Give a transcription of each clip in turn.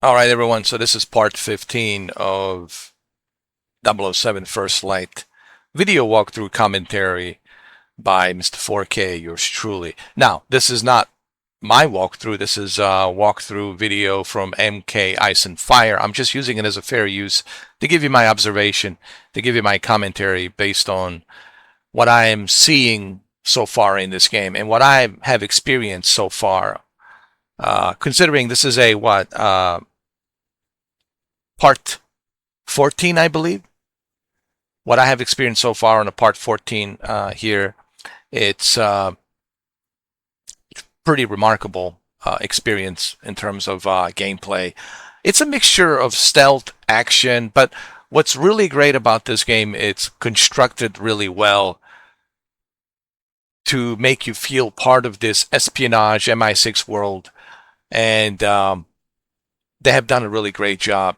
All right, everyone. So this is part 15 of 007 First Light video walkthrough commentary by Mr. 4K, yours truly. Now, this is not my walkthrough. This is a walkthrough video from MK Ice and Fire. I'm just using it as a fair use to give you my observation, to give you my commentary based on what I am seeing so far in this game and what I have experienced so far. Considering this is a part 14, I believe. What I have experienced so far on a part 14 here, it's pretty remarkable experience in terms of gameplay. It's a mixture of stealth, action, but what's really great about this game, it's constructed really well to make you feel part of this espionage MI6 world, and they have done a really great job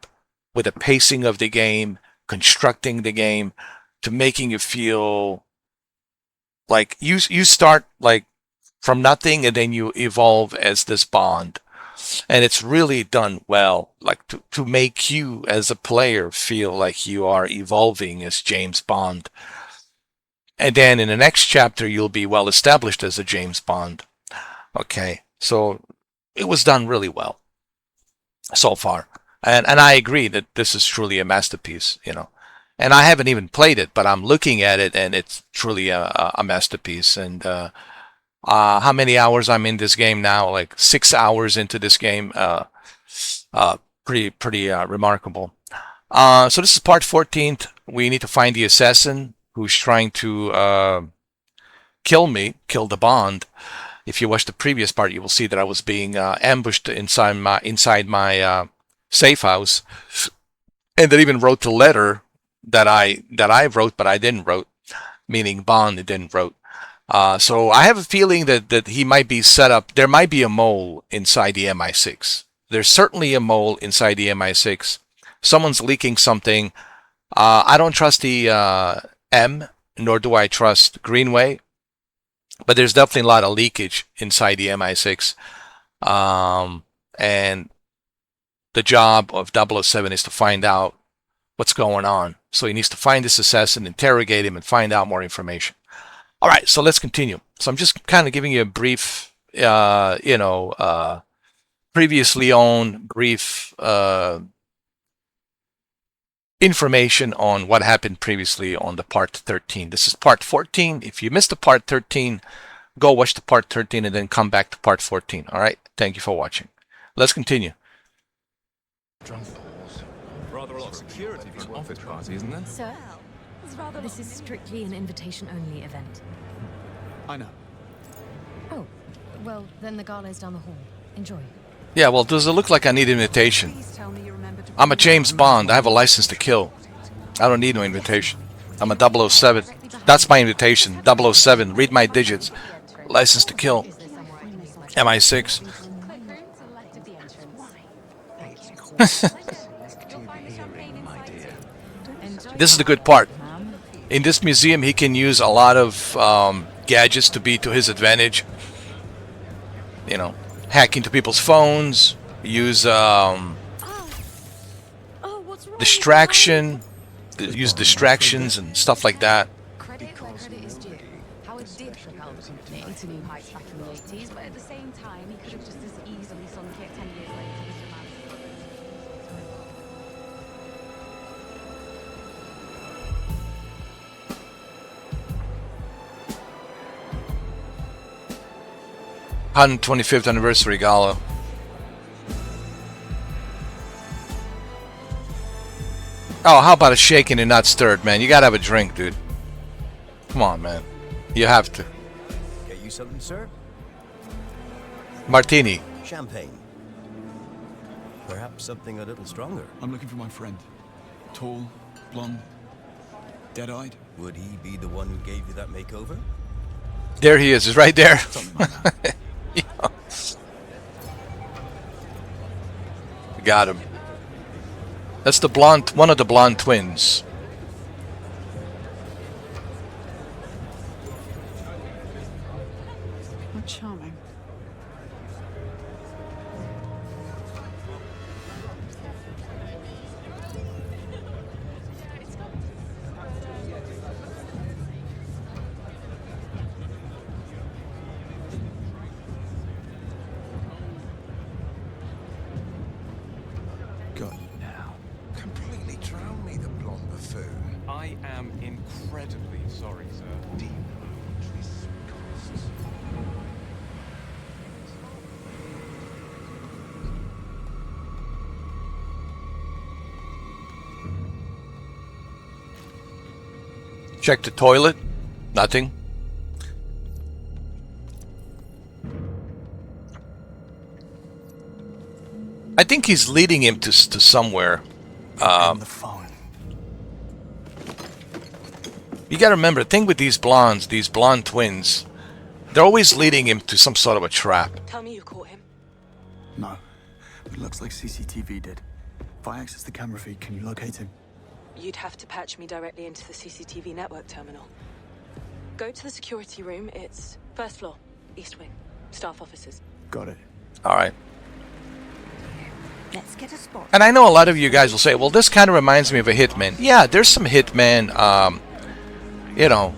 with the pacing of the game, constructing the game to making you feel like you start like from nothing and then you evolve as this Bond. And it's really done well, like to make you as a player feel like you are evolving as James Bond. And then in the next chapter, you'll be well established as a James Bond. Okay, so it was done really well so far. And I agree that this is truly a masterpiece, you know. And I haven't even played it, but I'm looking at it, and it's truly a masterpiece. And how many hours I'm in this game now? Like 6 hours into this game. Pretty remarkable. So this is part 14th. We need to find the assassin who's trying to kill the Bond. If you watch the previous part, you will see that I was being ambushed inside my safe house, and that even wrote the letter that I wrote, but I didn't wrote, meaning Bond didn't wrote. So I have a feeling that he might be set up. There might be a mole inside the MI6. There's certainly a mole inside the MI6. Someone's leaking something. I don't trust the M, nor do I trust Greenway, but there's definitely a lot of leakage inside the MI6. And the job of 007 is to find out what's going on. So he needs to find this assassin, interrogate him, and find out more information. All right, so let's continue. So I'm just kind of giving you a brief, previously owned brief information on what happened previously on the part 13. This is part 14. If you missed the part 13, go watch the part 13 and then come back to part 14. All right, thank you for watching. Let's continue. Rather a lot of security for an office party, isn't there? Sir, this is strictly an invitation-only event. I know. Oh, well, then the gala's down the hall. Enjoy. Yeah, well, does it look like I need an invitation? Please tell me you remember to... I'm a James Bond. I have a license to kill. I don't need no invitation. I'm a 007. That's my invitation. 007. Read my digits. License to kill. MI6. This is the good part. In this museum, he can use a lot of gadgets to be to his advantage. You know, hack into people's phones, use distraction, use distractions and stuff like that. Credit where credit is due. Howard did propel the company to new heights back in the 80s, but at the same time, he could have just as easily sunk it 10 years later. Mr. 125th anniversary gala. Oh, how about a shaken and not stirred, man? You gotta have a drink, dude. Come on, man. You have to. Get you something, sir? Martini. Champagne. Perhaps something a little stronger. I'm looking for my friend. Tall, blonde, dead-eyed. Would he be the one who gave you that makeover? There he is. He's right there. Something like that. Yeah. Got him. That's the blonde, one of the blonde twins. How charming. got you now. Completely drowned me, the blonde buffoon. I am incredibly sorry, sir. Deep casts. Check the toilet. Nothing. I think he's leading him to somewhere. On the phone. You gotta remember, the thing with these blonde twins, they're always leading him to some sort of a trap. Tell me you caught him. No. It looks like CCTV did. If I access the camera feed, can you locate him? You'd have to patch me directly into the CCTV network terminal. Go to the security room. It's first floor, East Wing. Staff offices. Got it. All right. Let's get a spot. And I know a lot of you guys will say, well, this kind of reminds me of a Hitman. Yeah, there's some Hitman,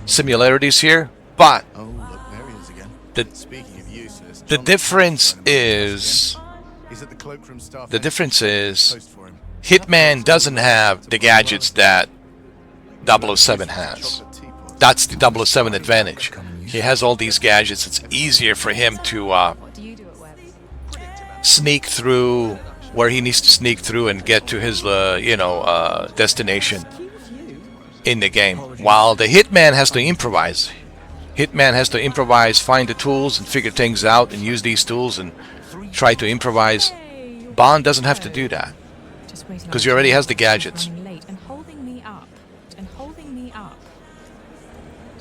similarities here, but Oh, look, there he is again. the Speaking of useless, the John difference Frank's phone is He's at the cloakroom staff. the difference is Post for him. Hitman doesn't have the gadgets that 007 has. That's the 007 advantage. He has all these gadgets. It's easier for him to What do you do at Webb's? sneak through where he needs to sneak through and get to his, destination in the game. While the Hitman has to improvise. Hitman has to improvise, find the tools and figure things out and use these tools and try to improvise. Bond doesn't have to do that. Because he already has the gadgets. Late and holding me up. And holding me up.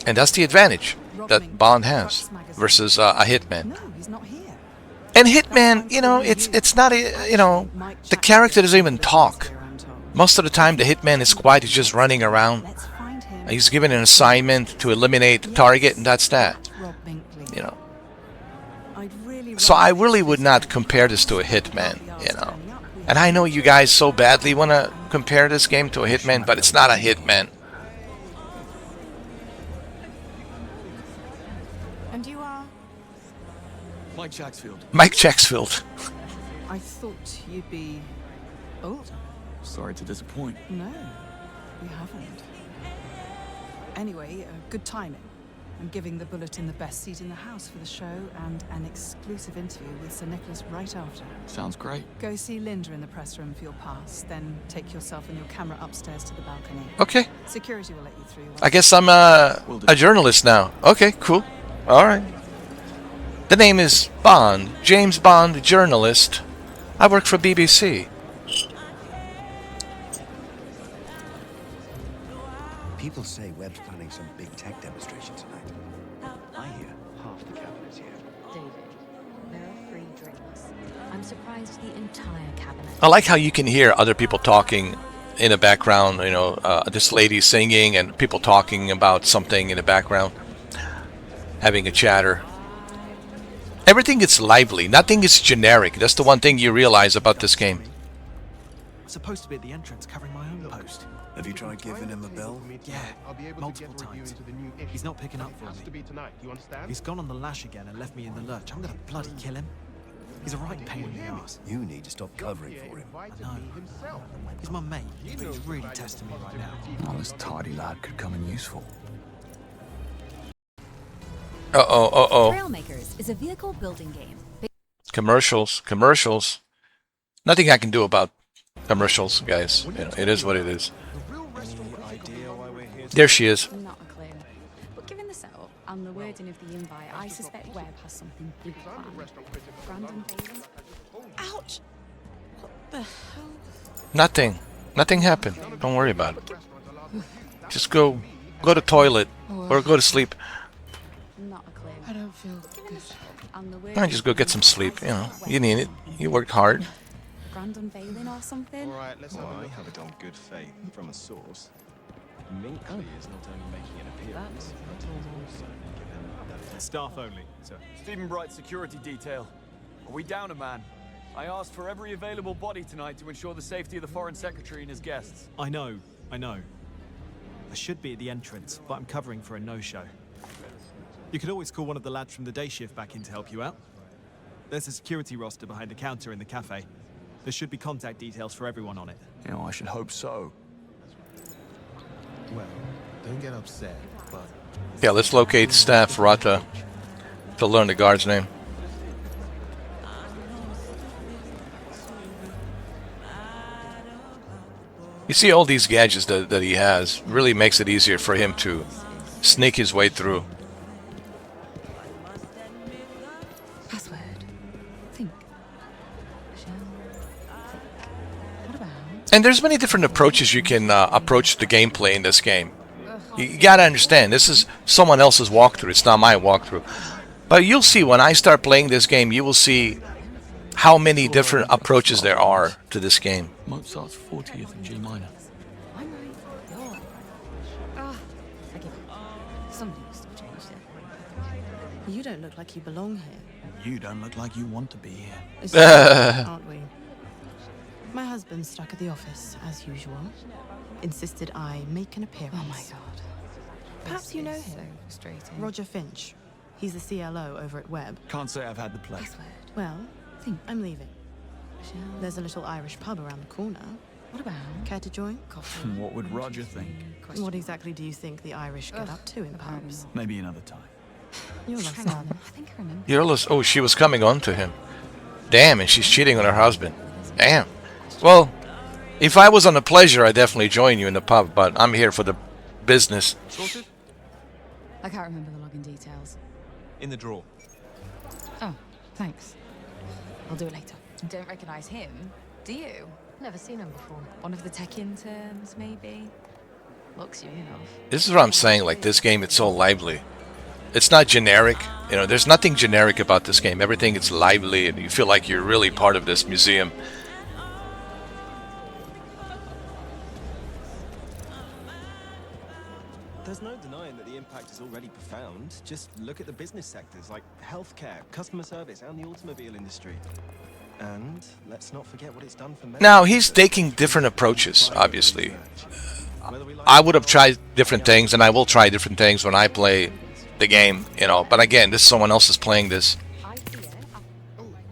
And that's the advantage that Bond has versus a Hitman. No, he's not here. And Hitman, it's not the character doesn't even talk. Most of the time the Hitman is quiet, he's just running around. Let's find him. He's given an assignment to eliminate the target and that's that. Rob Binkley. I'd really So I rather really would not compare this to a Hitman, And I know you guys so badly want to compare this game to a Hitman, but it's not a Hitman. And you are? Mike Jacksfield. Mike Jacksfield. I thought you'd be older. Sorry to disappoint. No, you haven't. Anyway, good timing. I'm giving the Bulletin the best seat in the house for the show and an exclusive interview with Sir Nicholas right after. Sounds great. Go see Linda in the press room for your pass, then take yourself and your camera upstairs to the balcony. Okay. Security will let you through. I guess I'm a journalist now. Okay, cool. All right. The name is Bond. James Bond, journalist. I work for BBC. People say Webb's planning some big tech demonstration tonight. I hear half the cabinet's here. David, there are free drinks. I'm surprised the entire cabinet. I like how you can hear other people talking in the background. This lady singing and people talking about something in the background, having a chatter. Everything is lively. Nothing is generic. That's the one thing you realize about this game. I'm supposed to be at the entrance covering my own post. Have you tried giving him a bell? Yeah, multiple times. He's not picking up for me. He's gone on the lash again and left me in the lurch. I'm gonna bloody kill him. He's a right pain in the ass. You need to stop covering for him. I know. He's my mate, but he's really testing me right now. Oh, this tardy lad could come in useful. Uh-oh. Trailmakers is a vehicle building game. Commercials. Nothing I can do about commercials, guys. It is what it is. There she is. Not a clue. But given the setup and the wording of the invite, I suspect Webb has something big planned. Brandon Bailey? Ouch! What the hell? Nothing happened. Don't worry about it. Just go to toilet or go to sleep. Not a clue. I don't feel good. And the Nah, just go get some sleep. You need it. You worked hard. Brandon Bailey or something? Well, I have it on good faith from a source. Minkley is not only making an appearance, but also given Staff only, sir. Stephen Bright security detail. Are we down a man? I asked for every available body tonight to ensure the safety of the Foreign Secretary and his guests. I know. I should be at the entrance, but I'm covering for a no-show. You could always call one of the lads from the day shift back in to help you out. There's a security roster behind the counter in the cafe. There should be contact details for everyone on it. You know, I should hope so. Well, don't get upset, but Yeah, let's locate Staff Rata to learn the guard's name. You see all these gadgets that he has really makes it easier for him to sneak his way through. Password. Think. What about? And there's many different approaches you can approach the gameplay in this game. You gotta understand, this is someone else's walkthrough. It's not my walkthrough. But you'll see when I start playing this game, you will see how many different approaches there are to this game. Mozart's 40th in G minor. I'm right. You're right. Ah, I give up. Somebody must have changed it. You don't look like you belong here. You don't look like you want to be here. It's true, aren't we? My husband's stuck at the office, as usual. Insisted I make an appearance. Oh my god. Perhaps you know him. So frustrating. Roger Finch. He's the CLO over at Webb. Can't say I've had the pleasure. Password. Well, I'm leaving. There's a little Irish pub around the corner. What about? Care to join? Coffee. What would Roger think? What exactly do you think the Irish get up to in pubs? Maybe another time. You're lost, Hang on. Simon. I think I remember. Eurolus, oh, she was coming on to him. Damn, and she's cheating on her husband. Damn. Well, if I was on a pleasure, I'd definitely join you in the pub, but I'm here for the business. Sorted? I can't remember the login details. In the drawer. Oh, thanks. I'll do it later. Don't recognize him, do you? Never seen him before. One of the tech interns, maybe? Looks young enough. This is what I'm saying, like, this game, it's so lively. It's not generic. You know, there's nothing generic about this game. Everything is lively, and you feel like you're really part of this museum. There's no denying that the impact is already profound. Just look at the business sectors like healthcare, customer service, and the automobile industry. And let's not forget what it's done for Now, he's taking different approaches, obviously. I would have tried different things, and I will try different things when I play the game, you know. But again, this is someone else is playing this,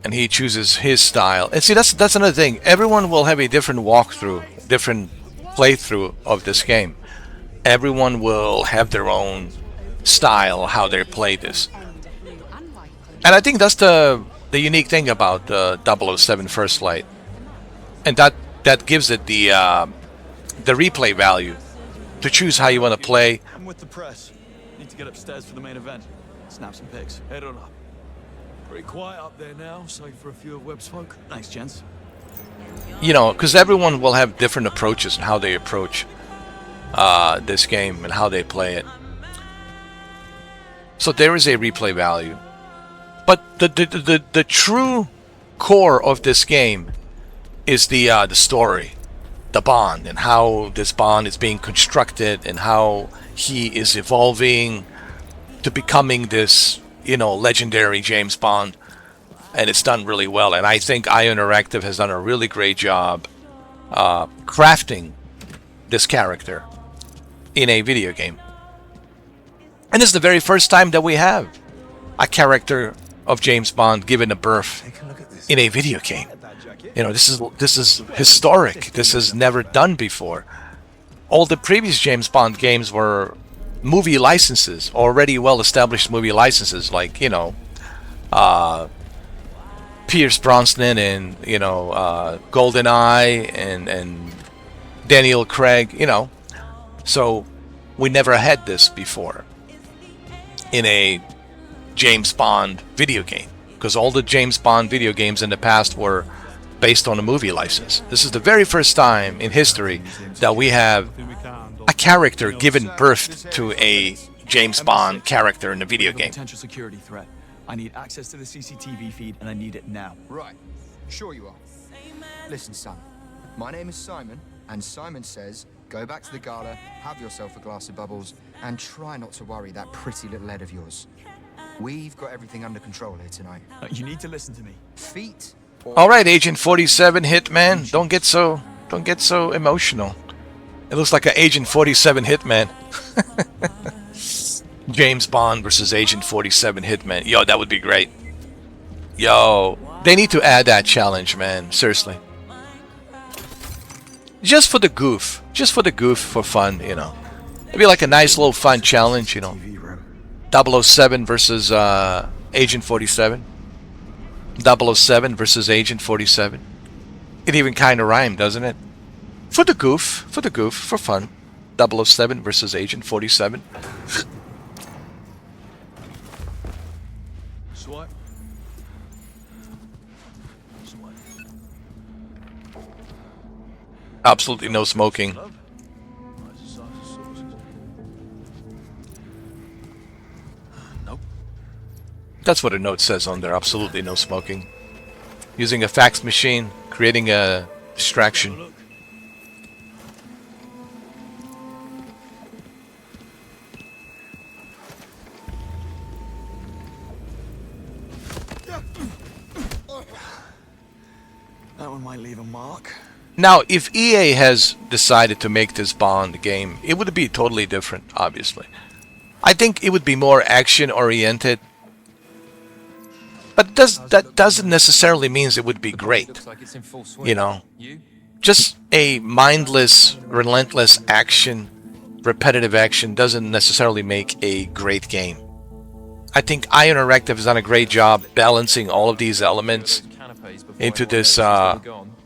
and he chooses his style. And see, that's another thing. Everyone will have a different walkthrough, different playthrough of this game. Everyone will have their own style, how they play this. And I think that's the unique thing about 007 First Light. And that gives it the replay value to choose how you want to play. I'm with the press. Need to get upstairs for the main event. Snap some pics. Head on up. Pretty quiet up there now, save for a few of Webb's folk. Thanks, gents. You know, because everyone will have different approaches and how they approach this game and how they play it. So there is a replay value. But the true core of this game is the story, the Bond, and how this Bond is being constructed, and how he is evolving to becoming this, you know, legendary James Bond. And it's done really well. And I think IO Interactive has done a really great job crafting this character in a video game. And this is the very first time that we have a character of James Bond given a birth in a video game. You know, this is historic. This is never done before. All the previous James Bond games were movie licenses, already well-established movie licenses, like, you know, Pierce Brosnan and, you know, GoldenEye and Daniel Craig, you know. So we never had this before in a James Bond video game, because all the James Bond video games in the past were based on a movie license. This is the very first time in history that we have a character given birth to a James Bond character in a video game. Potential security threat. I need access to the CCTV feed, and I need it now. Right. Sure you are. Listen, son. My name is Simon, and Simon says, go back to the gala, have yourself a glass of bubbles, and try not to worry that pretty little head of yours. We've got everything under control here tonight. You need to listen to me. Feet. All right, Agent 47 Hitman, don't get so emotional. It looks like an Agent 47 Hitman. James Bond versus Agent 47 Hitman. Yo, that would be great. Yo, they need to add that challenge, man. Seriously. just for the goof, for fun, you know. It'd be like a nice little fun challenge, you know. 007 versus Agent 47. 007 versus Agent 47. It even kind of rhymed, doesn't it? For the goof, for fun. 007 versus Agent 47. Swipe. Absolutely no smoking. Nope. That's what a note says on there. Absolutely no smoking. Using a fax machine, creating a distraction. That one might leave a mark. Now, if EA has decided to make this Bond game, it would be totally different, obviously. I think it would be more action-oriented. But that doesn't necessarily mean it would be great. You know? Just a mindless, relentless action, repetitive action doesn't necessarily make a great game. I think Ion Interactive has done a great job balancing all of these elements into this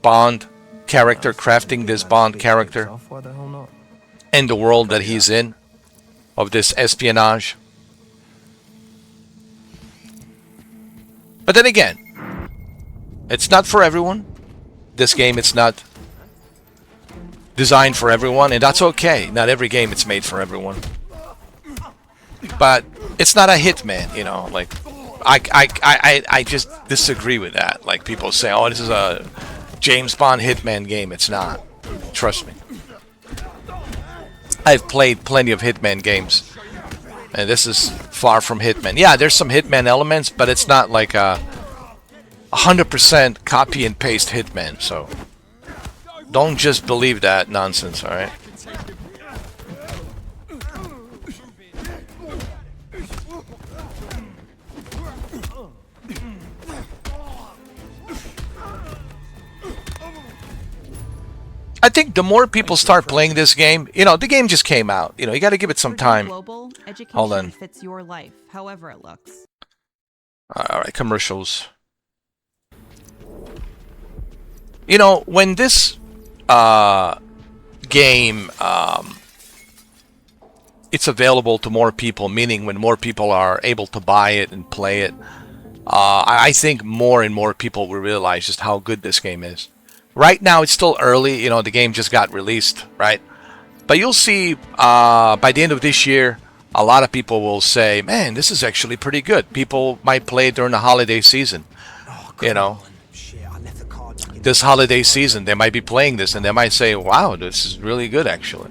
Bond character, crafting this Bond character and the world that he's in, of this espionage. But then again, it's not for everyone. This game, it's not designed for everyone, and that's okay. Not every game it's made for everyone. But it's not a Hitman, you know, like I just disagree with that. Like people say, oh, this is a James Bond Hitman game. It's not. Trust me. I've played plenty of Hitman games, and this is far from Hitman. Yeah, there's some Hitman elements, but it's not like a 100% copy and paste Hitman. So don't just believe that nonsense, all right? I think the more people start playing this game, you know, the game just came out. You know, you got to give it some time. Global education Hold on. fits your life, however it looks. All right, commercials. You know, when this game it's available to more people, meaning when more people are able to buy it and play it, I think more and more people will realize just how good this game is. Right now, it's still early. You know, the game just got released, right? But you'll see by the end of this year, a lot of people will say, man, this is actually pretty good. People might play it during the holiday season. You know, this holiday season, they might be playing this and they might say, wow, this is really good, actually.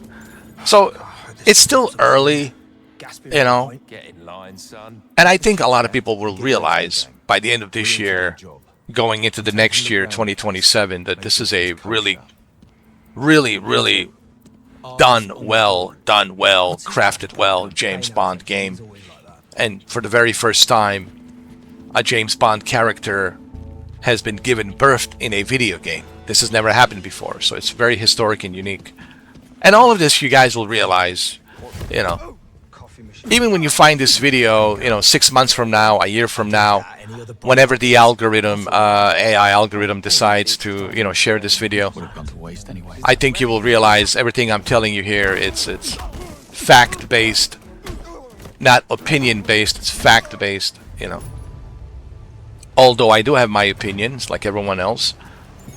So it's still early, you know. And I think a lot of people will realize by the end of this year, going into the next year, 2027, that this is a really, really, really done well, crafted well James Bond game. And for the very first time, a James Bond character has been given birth in a video game. This has never happened before, so it's very historic and unique. And all of this you guys will realize, you know, even when you find this video, you know, 6 months from now, a year from now, whenever the algorithm, AI algorithm decides to, you know, share this video, I think you will realize everything I'm telling you here, it's fact-based, not opinion-based, it's fact-based, you know. Although I do have my opinions, like everyone else,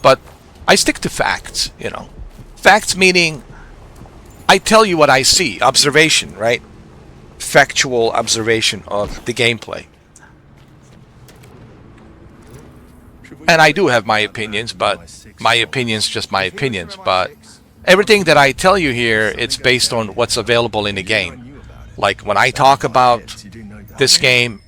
but I stick to facts, you know. Facts meaning I tell you what I see, observation, right? Factual observation of the gameplay. And I do have my opinions, but my opinions just my opinions. But everything that I tell you here, it's based on what's available in the game. Like when I talk about this game,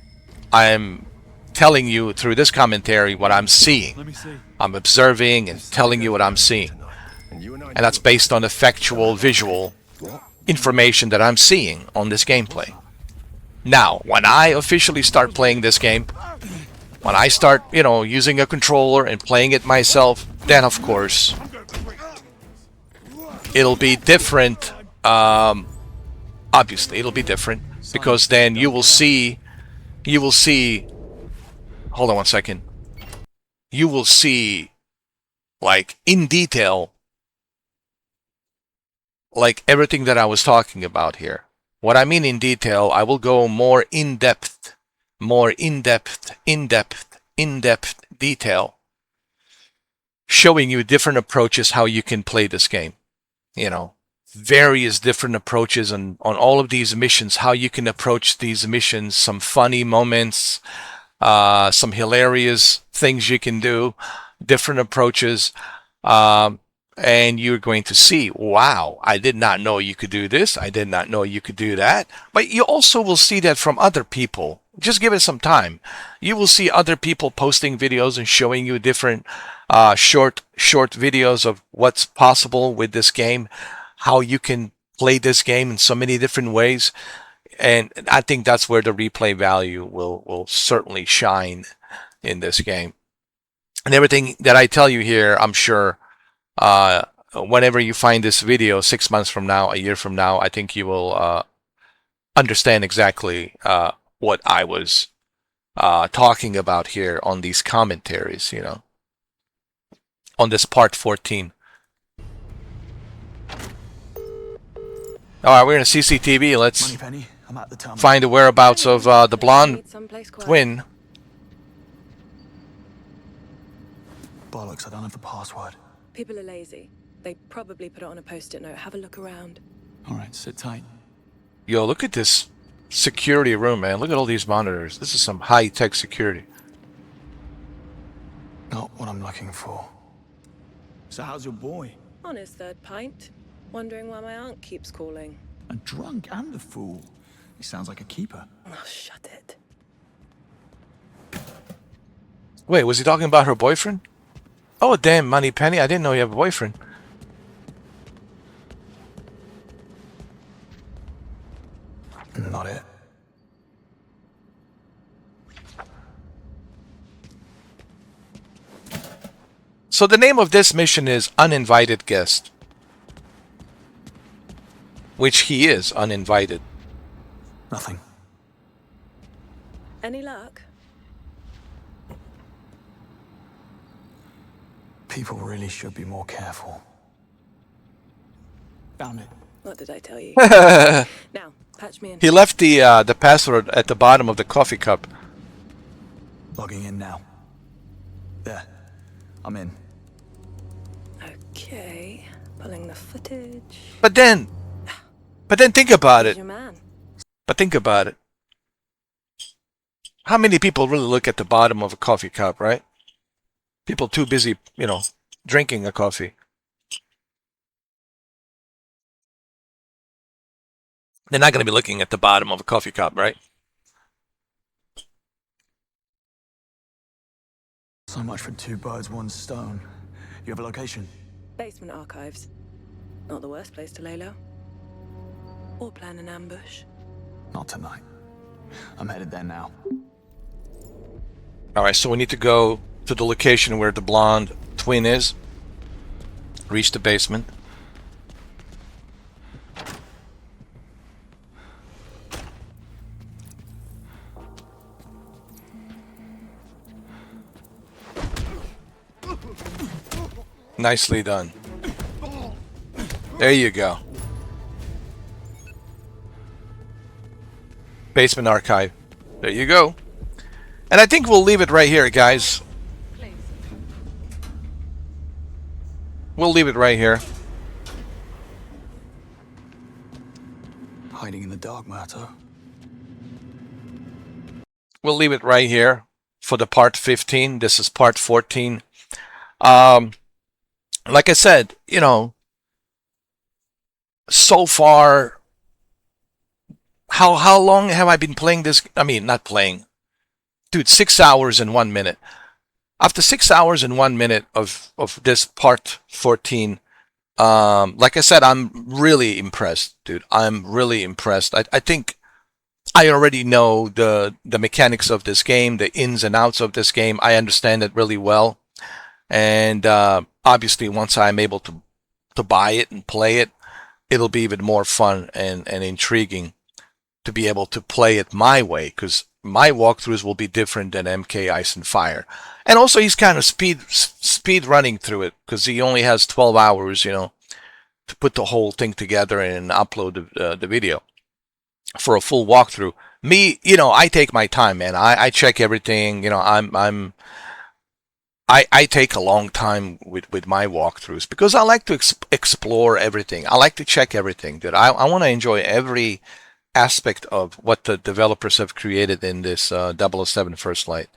I'm telling you through this commentary what I'm seeing. I'm observing and telling you what I'm seeing. And that's based on the factual, visual information that I'm seeing on this gameplay. Now, when I officially start playing this game, when I start, you know, using a controller and playing it myself, then of course it'll be different. Obviously, it'll be different because then you will see. Hold on one second. You will see, like in detail, like everything that I was talking about here. What I mean in detail, I will go more in depth detail, showing you different approaches how you can play this game. You know, various different approaches on all of these missions, how you can approach these missions, some funny moments, some hilarious things you can do, different approaches, and you're going to see, wow, I did not know you could do this. I did not know you could do that. But you also will see that from other people. Just give it some time. You will see other people posting videos and showing you different short videos of what's possible with this game, how you can play this game in so many different ways. And I think that's where the replay value will certainly shine in this game. And everything that I tell you here, I'm sure whenever you find this video 6 months from now, a year from now, I think you will understand exactly what I was talking about here on these commentaries, you know, on this part 14. All right, we're in a CCTV. Let's find the whereabouts of the blonde twin. Bollocks, I don't have the password. People are lazy. They probably put it on a post-it note. Have a look around. All right, sit tight. Yo, look at this security room, man. Look at all these monitors. This is some high-tech security. Not what I'm looking for. So how's your boy? On his third pint. Wondering why my aunt keeps calling. A drunk and a fool. He sounds like a keeper. Oh, shut it. Wait, was he talking about her boyfriend? Oh, damn, Moneypenny. I didn't know you have a boyfriend. Not it. So the name of this mission is Uninvited Guest. Which he is uninvited. Nothing. Any luck? People really should be more careful. Found it. What did I tell you? Now, patch me in. He left the password at the bottom of the coffee cup. Logging in now. There. I'm in. Okay. Pulling the footage. But then think about it. Your man. But think about it. How many people really look at the bottom of a coffee cup, right? People too busy, you know, drinking a coffee. They're not going to be looking at the bottom of a coffee cup, right? So much for two birds, one stone. You have a location? Basement archives. Not the worst place to lay low. Or plan an ambush. Not tonight. I'm headed there now. All right, so we need to go to the location where the blonde twin is. Reach the basement. Nicely done. There you go. Basement archive. There you go. And I think we'll leave it right here, guys. We'll leave it right here. Hiding in the dark, Murto. We'll leave it right here for the part 15. This is part 14. Like I said, you know, so far, how long have I been playing this? I mean, not playing. Dude, 6 hours and 1 minute. After 6 hours and 1 minute of this part 14, like I said, I'm really impressed, dude. I'm really impressed. I think I already know the mechanics of this game, the ins and outs of this game. I understand it really well. And obviously, once I'm able to to buy it and play it, it'll be even more fun and intriguing to be able to play it my way, because my walkthroughs will be different than MK Ice and Fire. And also he's kind of speed running through it, because he only has 12 hours, you know, to put the whole thing together and upload the video for a full walkthrough. Me, you know, I take my time, man. I check everything. You know, I take a long time with my walkthroughs, because I like to explore everything. I like to check everything, dude. I want to enjoy every aspect of what the developers have created in this 007 First Light.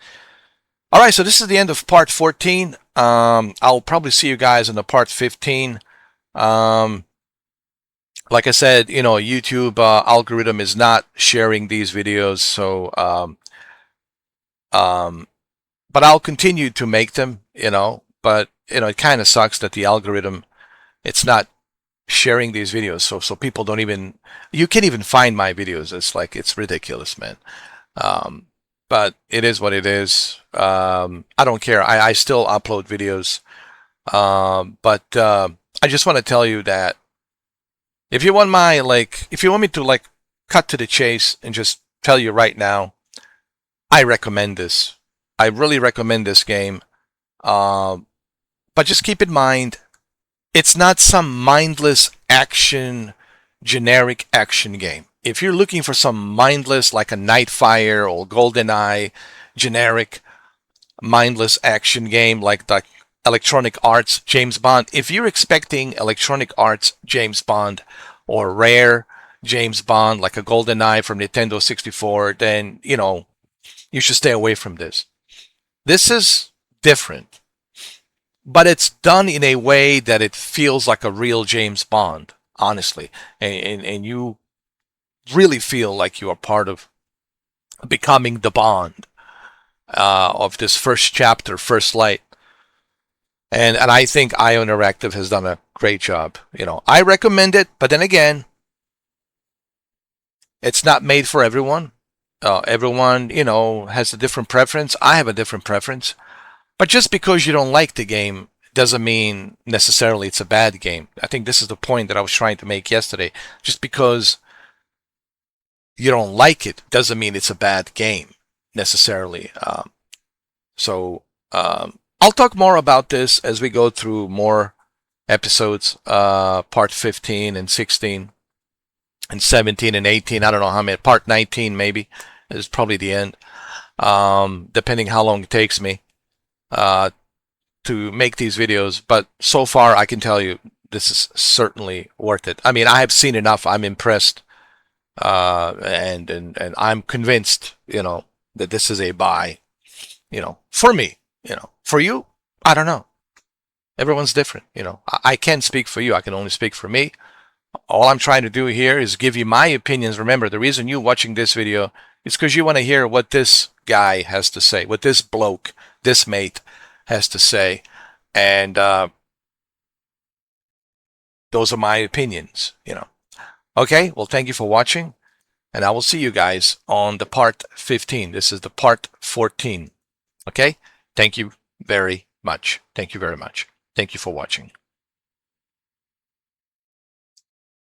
All right, so this is the end of part 14. I'll probably see you guys in the part 15. Like I said, you know, YouTube algorithm is not sharing these videos, so but I'll continue to make them, you know. But you know, it kind of sucks that the algorithm, it's not sharing these videos, so people don't even, you can't even find my videos. It's like, it's ridiculous, man. But it is what it is. I don't care. I still upload videos. But I just want to tell you that if you want my, like, if you want me to, like, cut to the chase and just tell you right now, I recommend this. I really recommend this game. But just keep in mind, it's not some mindless action, generic action game. If you're looking for some mindless, like a Nightfire or GoldenEye, generic, mindless action game like the Electronic Arts James Bond, if you're expecting Electronic Arts James Bond or Rare James Bond like a GoldenEye from Nintendo 64, then, you know, you should stay away from this. This is different, but it's done in a way that it feels like a real James Bond, honestly, and you really feel like you are part of becoming the Bond of this first chapter, First Light. And I think IO Interactive has done a great job. You know, I recommend it, but then again, it's not made for everyone. Everyone, you know, has a different preference. I have a different preference. But just because you don't like the game doesn't mean necessarily it's a bad game. I think this is the point that I was trying to make yesterday. Just because you don't like it doesn't mean it's a bad game necessarily. I'll talk more about this as we go through more episodes, part 15 and 16 and 17 and 18. I don't know how many. Part 19 maybe is probably the end, depending how long it takes me to make these videos. But so far, I can tell you this is certainly worth it. I mean, I have seen enough. I'm impressed, and I'm convinced, you know, that this is a buy, you know, for me. You know, for you, I don't know. Everyone's different, you know. I can't speak for you. I can only speak for me. All I'm trying to do here is give you my opinions. Remember, the reason you're watching this video is because you want to hear what this guy has to say, what this bloke, this mate has to say. And those are my opinions, you know. Okay, well, thank you for watching. And I will see you guys on the part 15. This is the part 14. Okay? Thank you very much. Thank you very much. Thank you for watching.